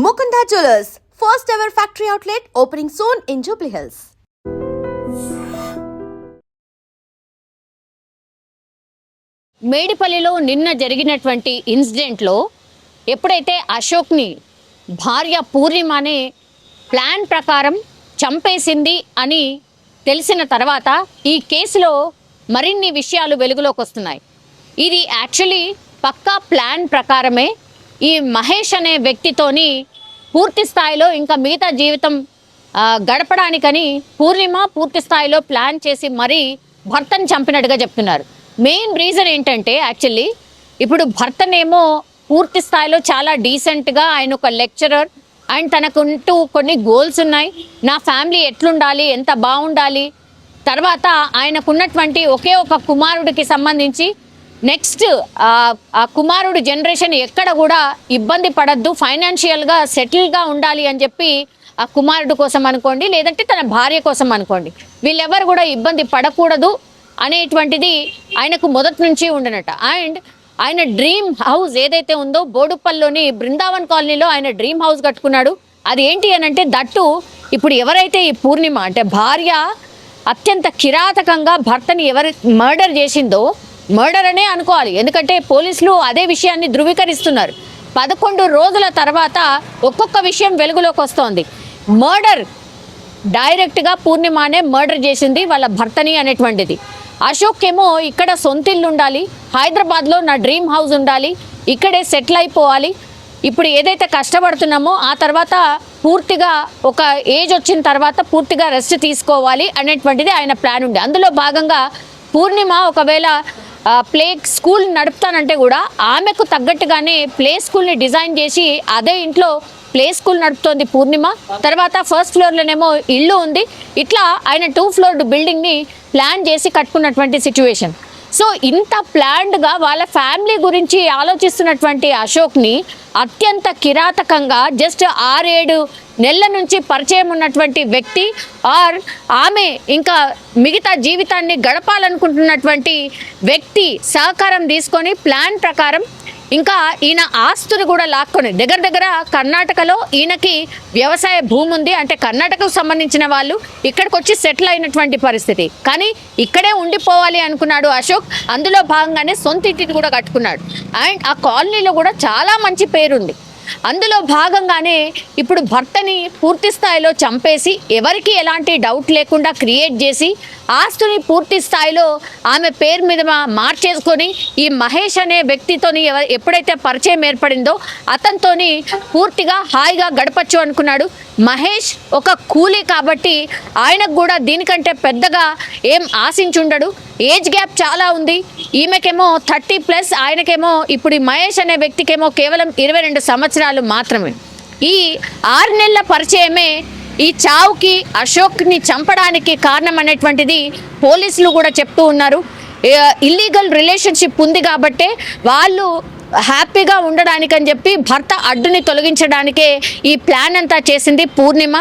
Mukunda Jewellers, first ever factory outlet opening soon in Jubilee Hills. మేడిపల్లిలో నిన్న జరిగినటువంటి ఇన్సిడెంట్లో ఎప్పుడైతే అశోక్ని భార్య పూర్ణిమనే ప్లాన్ ప్రకారం చంపేసింది అని తెలిసిన తర్వాత ఈ కేసులో మరిన్ని విషయాలు వెలుగులోకి వస్తున్నాయి. ఇది యాక్చువల్లీ పక్కా ప్లాన్ ప్రకారమే ఈ మహేష్ అనే వ్యక్తితోని పూర్తి స్థాయిలో ఇంకా మిగతా జీవితం గడపడానికని పూర్ణిమ పూర్తి స్థాయిలో ప్లాన్ చేసి మరీ భర్తను చంపినట్టుగా చెప్తున్నారు. మెయిన్ రీజన్ ఏంటంటే యాక్చువల్లీ ఇప్పుడు భర్తనేమో పూర్తి స్థాయిలో చాలా డీసెంట్గా ఆయన ఒక లెక్చరర్ అండ్ తనకుంటూ కొన్ని గోల్స్ ఉన్నాయి. నా ఫ్యామిలీ ఎట్లుండాలి, ఎంత బాగుండాలి, తర్వాత ఆయనకున్నటువంటి ఒకే ఒక కుమారుడికి సంబంధించి నెక్స్ట్ ఆ కుమారుడు జనరేషన్ ఎక్కడ కూడా ఇబ్బంది పడద్దు, ఫైనాన్షియల్గా సెటిల్గా ఉండాలి అని చెప్పి ఆ కుమారుడు కోసం అనుకోండి, లేదంటే తన భార్య కోసం అనుకోండి, వీళ్ళెవరు కూడా ఇబ్బంది పడకూడదు అనేటువంటిది ఆయనకు మొదటి నుంచి ఉండనట. అండ్ ఆయన డ్రీమ్ హౌస్ ఏదైతే ఉందో బోడుప్పల్లోని బృందావన్ కాలనీలో ఆయన డ్రీమ్ హౌస్ కట్టుకున్నాడు. అది ఏంటి అని అంటే దట్టు ఇప్పుడు ఎవరైతే ఈ పూర్ణిమ అంటే భార్య అత్యంత కిరాతకంగా భర్తని ఎవరు మర్డర్ చేసిందో, మర్డర్ అనే అనుకోవాలి, ఎందుకంటే పోలీసులు అదే విషయాన్ని ధృవీకరిస్తున్నారు. 11 రోజుల తర్వాత ఒక్కొక్క విషయం వెలుగులోకి వస్తోంది. మర్డర్ డైరెక్ట్గా పూర్ణిమనే మర్డర్ చేసింది వాళ్ళ భర్తని అనేటువంటిది. అశోక్ ఏమో ఇక్కడ సొంతిల్లు ఉండాలి, హైదరాబాద్లో నా డ్రీమ్ హౌస్ ఉండాలి, ఇక్కడే సెటిల్ అయిపోవాలి, ఇప్పుడు ఏదైతే కష్టపడుతున్నామో ఆ తర్వాత పూర్తిగా ఒక ఏజ్ వచ్చిన తర్వాత పూర్తిగా రెస్ట్ తీసుకోవాలి అనేటువంటిది ఆయన ప్లాన్ ఉంది. అందులో భాగంగా పూర్ణిమ ఒకవేళ ప్లే స్కూల్ నడుపుతానంటే కూడా ఆమెకు తగ్గట్టుగానే ప్లే స్కూల్ని డిజైన్ చేసి అదే ఇంట్లో ప్లే స్కూల్ నడుపుతోంది పూర్ణిమ. తర్వాత ఫస్ట్ ఫ్లోర్లోనేమో ఇల్లు ఉంది. ఇట్లా ఆయన 2 ఫ్లోర్డ్ బిల్డింగ్ని ప్లాన్ చేసి కట్టుకున్నటువంటి సిచ్యువేషన్. సో ఇంత ప్లాన్డ్గా వాళ్ళ ఫ్యామిలీ గురించి ఆలోచిస్తున్నటువంటి అశోక్ని అత్యంత కిరాతకంగా జస్ట్ 6-7 నెలల నుంచి పరిచయం ఉన్నటువంటి వ్యక్తి ఆర్ ఆమె ఇంకా మిగతా జీవితాన్ని గడపాలనుకుంటున్నటువంటి వ్యక్తి సహకారం తీసుకొని ప్లాన్ ప్రకారం ఇంకా ఈయన ఆస్తులు కూడా లాక్కొని దగ్గర కర్ణాటకలో ఈయనకి వ్యవసాయ భూమి ఉంది. అంటే కర్ణాటకకు సంబంధించిన వాళ్ళు ఇక్కడికి వచ్చి సెటిల్ అయినటువంటి పరిస్థితి. కానీ ఇక్కడే ఉండిపోవాలి అనుకున్నాడు అశోక్. అందులో భాగంగానే సొంత ఇంటిని కూడా కట్టుకున్నాడు. అండ్ ఆ కాలనీలో కూడా చాలా మంచి పేరుంది. అందులో భాగంగానే ఇప్పుడు భర్తని పూర్తి స్థాయిలో చంపేసి ఎవరికి ఎలాంటి డౌట్ లేకుండా క్రియేట్ చేసి ఆస్తుని పూర్తి స్థాయిలో ఆమె పేరు మీద మార్చేసుకొని ఈ మహేష్ అనే వ్యక్తితోని ఎప్పుడైతే పరిచయం ఏర్పడిందో అతనితోని పూర్తిగా హాయిగా గడపచ్చు అనుకున్నాడు. మహేష్ ఒక కూలీ కాబట్టి ఆయనకు కూడా దీనికంటే పెద్దగా ఏం ఆశించుండడు. ఏజ్ గ్యాప్ చాలా ఉంది. ఈమెకేమో 30+, ఆయనకేమో ఇప్పుడు ఈ మహేష్ అనే వ్యక్తికేమో కేవలం 22 సంవత్సరాలు మాత్రమే. ఈ 6 నెలల పరిచయమే ఈ చావుకి అశోక్ని చంపడానికి కారణం అనేటువంటిది పోలీసులు కూడా చెప్తూ ఉన్నారు. ఇల్లీగల్ రిలేషన్షిప్ ఉంది కాబట్టే వాళ్ళు హ్యాపీగా ఉండడానికని చెప్పి భర్త అడ్డుని తొలగించడానికే ఈ ప్లాన్ అంతా చేసింది పూర్ణిమ.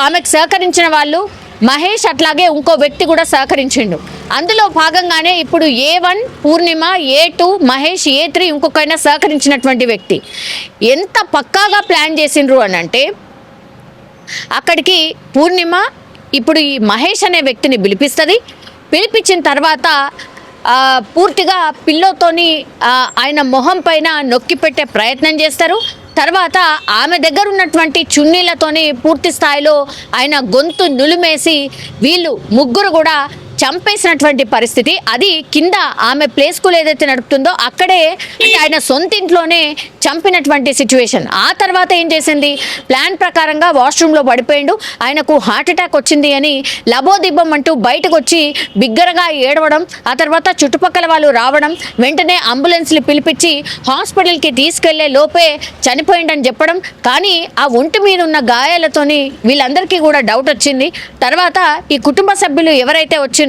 ఆమెకు సహకరించిన వాళ్ళు మహేష్, అట్లాగే ఇంకో వ్యక్తి కూడా సహకరించిండు. అందులో భాగంగానే ఇప్పుడు A1 పూర్ణిమ, A2 మహేష్, A3 ఇంకొకైనా సహకరించినటువంటి వ్యక్తి. ఎంత పక్కాగా ప్లాన్ చేసిండ్రు అని అంటే అక్కడికి పూర్ణిమ ఇప్పుడు ఈ మహేష్ అనే వ్యక్తిని పిలిపిస్తుంది. పిలిపించిన తర్వాత పూర్తిగా పిల్లోతోని ఆయన మొహం పైన నొక్కి పెట్టే ప్రయత్నం చేస్తారు. తర్వాత ఆమె దగ్గర ఉన్నటువంటి చున్నీలతోని పూర్తి స్థాయిలో ఆయన గొంతు నులిమేసి వీళ్ళు ముగ్గురు కూడా చంపేసినటువంటి పరిస్థితి. అది కింద ఆమె ప్లే స్కూల్ ఏదైతే నడుపుతుందో అక్కడే, అంటే ఆయన సొంత ఇంట్లోనే చంపినటువంటి సిచ్యువేషన్. ఆ తర్వాత ఏం చేసింది, ప్లాన్ ప్రకారంగా వాష్రూమ్లో పడిపోయిండు, ఆయనకు హార్ట్ అటాక్ వచ్చింది అని లబోదిబ్బం అంటూ బయటకు వచ్చి బిగ్గరగా ఏడవడం, ఆ తర్వాత చుట్టుపక్కల వాళ్ళు రావడం, వెంటనే అంబులెన్స్లు పిలిపించి హాస్పిటల్కి తీసుకెళ్లే లోపే చనిపోయిండని చెప్పడం. కానీ ఆ ఒంటి మీద ఉన్న గాయాలతోని వీళ్ళందరికీ కూడా డౌట్ వచ్చింది. తర్వాత ఈ కుటుంబ సభ్యులు ఎవరైతే వచ్చిండ్రో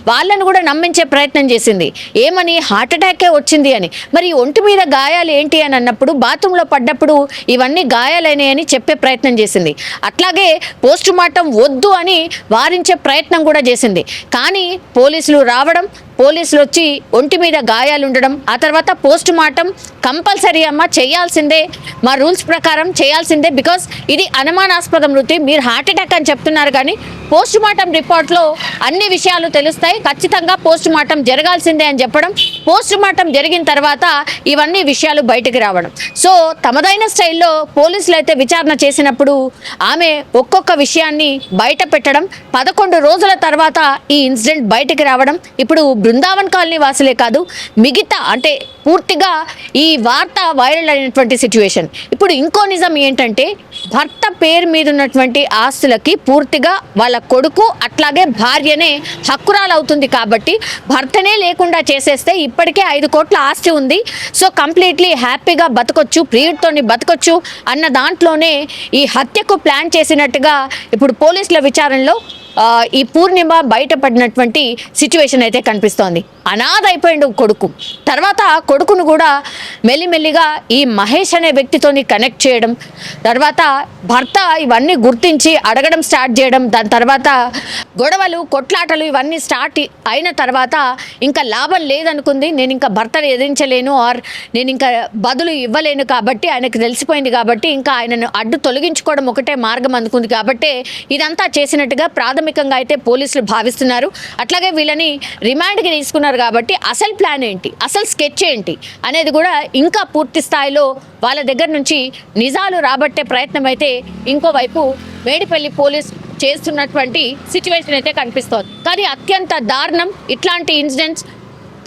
వాళ్ళను కూడా నమ్మించే ప్రయత్నం చేసింది. ఏమని, హార్ట్ అటాకే వచ్చింది అని. మరి ఒంటి మీద గాయాలు ఏంటి అని అన్నప్పుడు బాత్రూంలో పడ్డప్పుడు ఇవన్నీ గాయాలైనాయని చెప్పే ప్రయత్నం చేసింది. అట్లాగే పోస్ట్ మార్టం వద్దు అని వారించే ప్రయత్నం కూడా చేసింది. కానీ పోలీసులు రావడం, పోలీసులు వచ్చి ఒంటి మీద గాయాలు ఉండడం, ఆ తర్వాత పోస్ట్ మార్టం కంపల్సరీ అమ్మ చేయాల్సిందే, మా రూల్స్ ప్రకారం చేయాల్సిందే, బికాస్ ఇది అనుమానాస్పద మృతి, మీరు హార్ట్ అటాక్ అని చెప్తున్నారు కానీ పోస్ట్ మార్టం రిపోర్ట్లో అన్ని విషయాలు తెలుస్తాయి, ఖచ్చితంగా పోస్ట్ మార్టం జరగాల్సిందే అని చెప్పడం, పోస్ట్ మార్టం జరిగిన తర్వాత ఇవన్నీ విషయాలు బయటకు రావడం. సో తమదైన స్టైల్లో పోలీసులు అయితే విచారణ చేసినప్పుడు ఆమె ఒక్కొక్క విషయాన్ని బయట పెట్టడం, 11 రోజుల తర్వాత ఈ ఇన్సిడెంట్ బయటకు రావడం. ఇప్పుడు బృందావన్ కాలనీ వాసులే కాదు, మిగతా అంటే పూర్తిగా ఈ వార్త వైరల్ అయినటువంటి సిచ్యువేషన్. ఇప్పుడు ఇంకో నిజం ఏంటంటే, భర్త పేరు మీద ఉన్నటువంటి ఆస్తులకి పూర్తిగా వాళ్ళ కొడుకు అట్లాగే భార్యనే హక్కురాలు అవుతుంది. కాబట్టి భర్తనే లేకుండా చేసేస్తే ఇప్పటికే 5 కోట్ల ఆస్తి ఉంది, సో కంప్లీట్లీ హ్యాపీగా బతకొచ్చు, ప్రియుడితోని బతకొచ్చు అన్న దాంట్లోనే ఈ హత్యకు ప్లాన్ చేసినట్టుగా ఇప్పుడు పోలీసుల విచారణలో ఈ పూర్ణిమ బయటపడినటువంటి సిచ్యువేషన్ అయితే కనిపిస్తోంది. అనాథ అయిపోయిండు కొడుకు. తర్వాత కొడుకును కూడా మెల్లిమెల్లిగా ఈ మహేష్ అనే వ్యక్తితోని కనెక్ట్ చేయడం, తర్వాత భర్త ఇవన్నీ గుర్తించి అడగడం స్టార్ట్ చేయడం, దాని తర్వాత గొడవలు కొట్లాటలు ఇవన్నీ స్టార్ట్ అయిన తర్వాత ఇంకా లాభం లేదనుకుంది, నేను ఇంకా భర్తను ఎదిరించలేను ఆర్ నేను ఇంకా బదులు ఇవ్వలేను కాబట్టి ఆయనకు తెలిసిపోయింది కాబట్టి ఇంకా ఆయనను అడ్డు తొలగించుకోవడం ఒకటే మార్గం అనుకుంది కాబట్టి ఇదంతా చేసినట్టుగా ప్రాథమికంగా అయితే పోలీసులు భావిస్తున్నారు. అట్లాగే వీళ్ళని రిమాండ్కి తీసుకున్నారు కాబట్టి అసలు ప్లాన్ ఏంటి, అసలు స్కెచ్ ఏంటి అనేది కూడా ఇంకా పూర్తి స్థాయిలో వాళ్ళ దగ్గర నుంచి నిజాలు రాబట్టే ప్రయత్నం అయితే ఇంకోవైపు మేడిపల్లి పోలీస్ చేస్తున్నటువంటి సిచ్యువేషన్ అయితే కనిపిస్తోంది. కానీ అత్యంత దారుణం, ఇట్లాంటి ఇన్సిడెంట్స్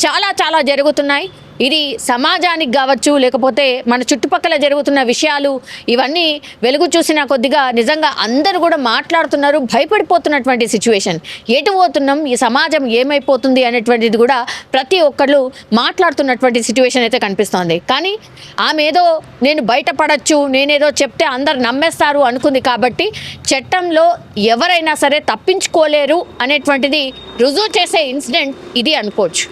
చాలా చాలా జరుగుతున్నాయి. ఇది సమాజానికి కావచ్చు, లేకపోతే మన చుట్టుపక్కల జరుగుతున్న విషయాలు ఇవన్నీ వెలుగు చూసిన కొద్దిగా నిజంగా అందరూ కూడా మాట్లాడుతున్నారు, భయపడిపోతున్నటువంటి సిచ్యువేషన్. ఎటు పోతున్నాం, ఈ సమాజం ఏమైపోతుంది అనేటువంటిది కూడా ప్రతి ఒక్కళ్ళు మాట్లాడుతున్నటువంటి సిచ్యువేషన్ అయితే కనిపిస్తోంది. కానీ ఆమె ఏదో నేను బయటపడచ్చు, నేనేదో చెప్తే అందరు నమ్మేస్తారు అనుకుంది కాబట్టి చట్టంలో ఎవరైనా సరే తప్పించుకోలేరు అనేటువంటిది రుజువు చేసే ఇన్సిడెంట్ ఇది అనుకోవచ్చు.